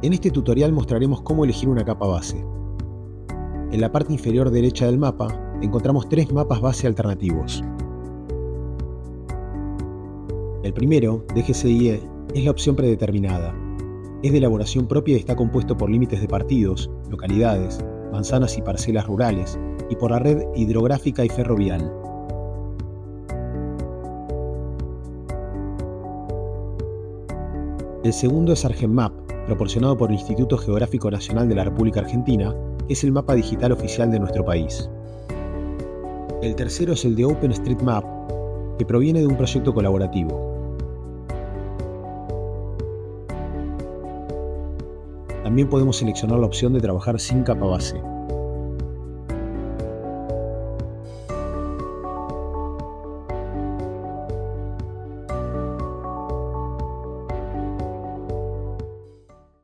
En este tutorial mostraremos cómo elegir una capa base. En la parte inferior derecha del mapa encontramos 3 mapas base alternativos. El primero, de GCIE, es la opción predeterminada. Es de elaboración propia y está compuesto por límites de partidos, localidades, manzanas y parcelas rurales, y por la red hidrográfica y ferrovial. El segundo es ArgenMap, proporcionado por el Instituto Geográfico Nacional de la República Argentina, que es el mapa digital oficial de nuestro país. El tercero es el de OpenStreetMap, que proviene de un proyecto colaborativo. También podemos seleccionar la opción de trabajar sin capa base.